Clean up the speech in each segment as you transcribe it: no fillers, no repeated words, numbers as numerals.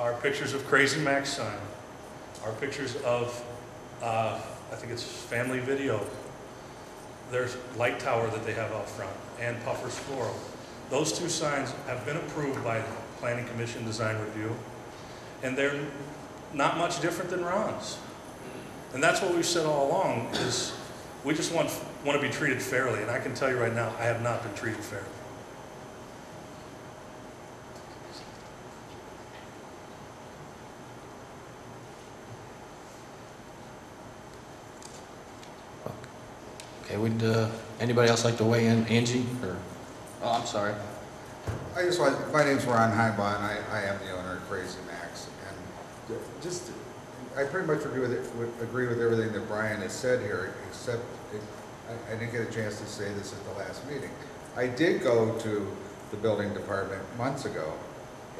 are pictures of Krazy Mac's sign, are pictures of, I think it's Family Video. There's light tower that they have out front, and Puffer's Floral. Those two signs have been approved by the Planning Commission Design Review, and they're not much different than Ron's. And that's what we've said all along, is we just want to be treated fairly, and I can tell you right now, I have not been treated fairly. Okay, would anybody else like to weigh in? Angie? Or, oh, I'm sorry. My name's Ron Heimbach, and I am the owner of Krazy Mac's. And I pretty much agree with everything that Brian has said here, except I didn't get a chance to say this at the last meeting. I did go to the building department months ago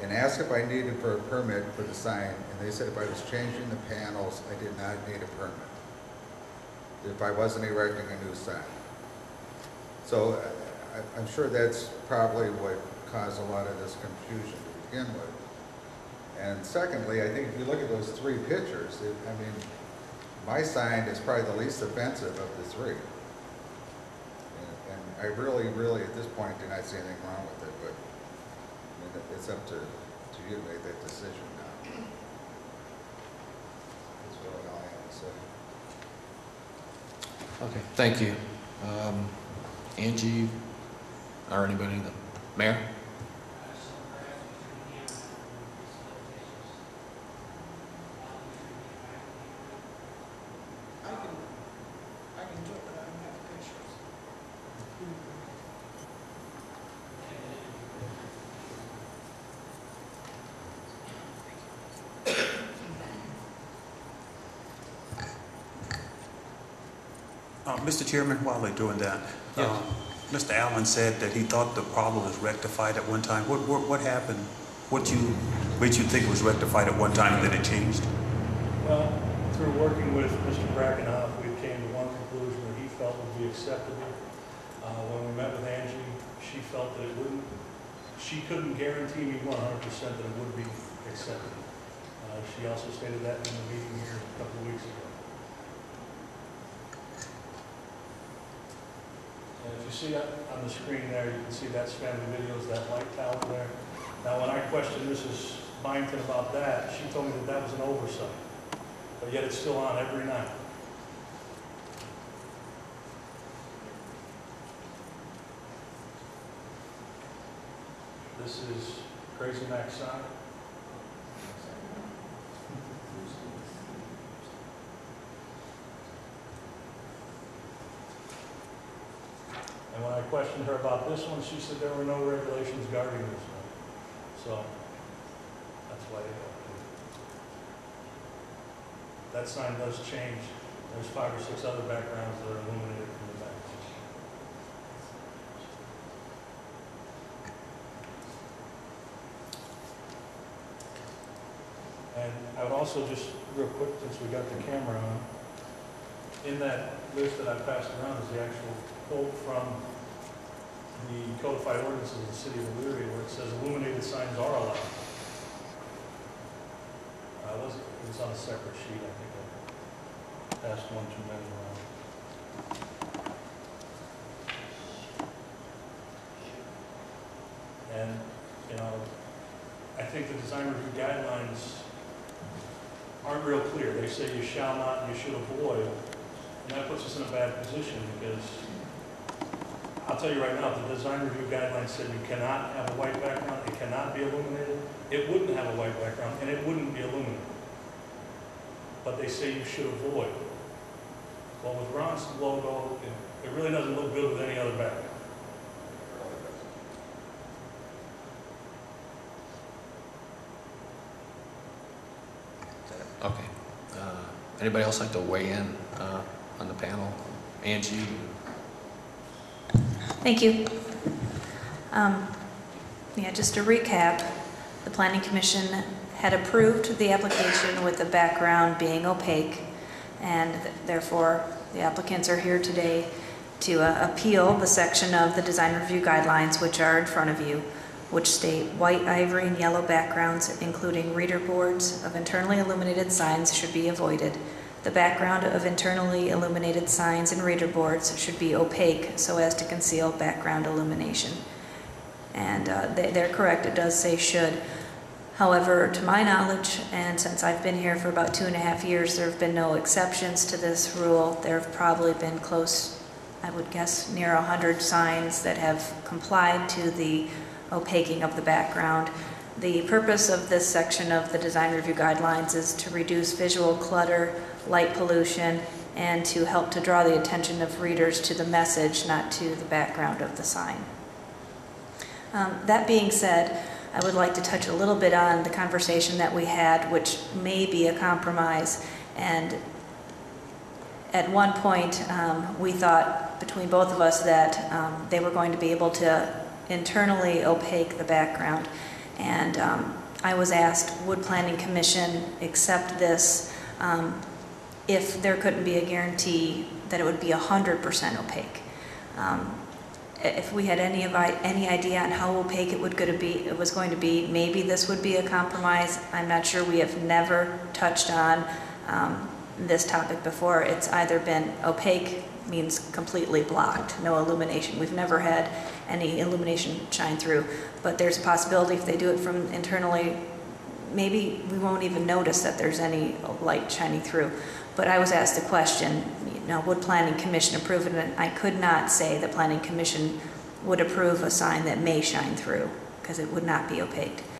and asked if I needed for a permit for the sign, and they said if I was changing the panels, I did not need a permit if I wasn't erecting a new sign. So I'm sure that's probably what caused a lot of this confusion to begin with. And secondly, I think if you look at those three pictures, I mean, my sign is probably the least offensive of the three. And I really, at this point, do not see anything wrong with it, but I mean, it's up to you to make that decision now. That's really all I have to say. Okay, thank you. Angie, or anybody? The mayor? I can do it, but I don't have pictures. Mr. Chairman, while they're doing that, yes. Mr. Allen said that he thought the problem was rectified at one time. What happened? What made you think it was rectified at one time and then it changed? Well, through working with Mr. Brackenhoff, we came to one conclusion that he felt would be acceptable. When we met with Angie, she felt that she couldn't guarantee me 100% that it would be acceptable. She also stated that in the meeting here a couple of weeks ago. And if you see on the screen there, you can see that's Family Videos, that light tower there. Now, when I questioned Mrs. Byington about that, she told me that that was an oversight. But yet it's still on every night. This is Krazy Mac's sign. And when I questioned her about this one, she said there were no regulations guarding this one. So that's why they don't do it. That sign does change. There's 5 or 6 other backgrounds that are illuminated from the back. And I would also just, real quick, since we got the camera on, in that list that I passed around is the actual quote from the codified ordinances of the city of Elyria, where it says illuminated signs are allowed. It was on a separate sheet, I think I passed one too many around. And, you know, I think the design review guidelines aren't real clear. They say you shall not and you should avoid, and that puts us in a bad position because I'll tell you right now, if the design review guidelines said you cannot have a white background, it cannot be illuminated, it wouldn't have a white background and it wouldn't be illuminated. But they say you should avoid. Well, with Ron's logo, it really doesn't look good with any other background. Okay. Anybody else like to weigh in on the panel? Angie? Thank you. Yeah, just to recap, the Planning Commission had approved the application with the background being opaque, and therefore the applicants are here today to appeal the section of the design review guidelines which are in front of you. which state white, ivory, and yellow backgrounds, including reader boards of internally illuminated signs, should be avoided. The background of internally illuminated signs and reader boards should be opaque so as to conceal background illumination. And they're correct, it does say should. However, to my knowledge, and since I've been here for about 2.5 years, there have been no exceptions to this rule. There have probably been close, I would guess, near 100 signs that have complied to the opaquing of the background. The purpose of this section of the design review guidelines is to reduce visual clutter, light pollution, and to help to draw the attention of readers to the message, not to the background of the sign. That being said, I would like to touch a little bit on the conversation that we had, which may be a compromise. And at one point, we thought between both of us that they were going to be able to internally opaque the background. And I was asked, would Planning Commission accept this if there couldn't be a guarantee that it would be 100% opaque? If we had any idea on how opaque it was going to be, maybe this would be a compromise. I'm not sure. We have never touched on this topic before. It's either been opaque, means completely blocked, no illumination. We've never had any illumination shine through, but there's a possibility if they do it from internally, maybe we won't even notice that there's any light shining through. But I was asked the question, would Planning Commission approve it? And I could not say that Planning Commission would approve a sign that may shine through, because it would not be opaque.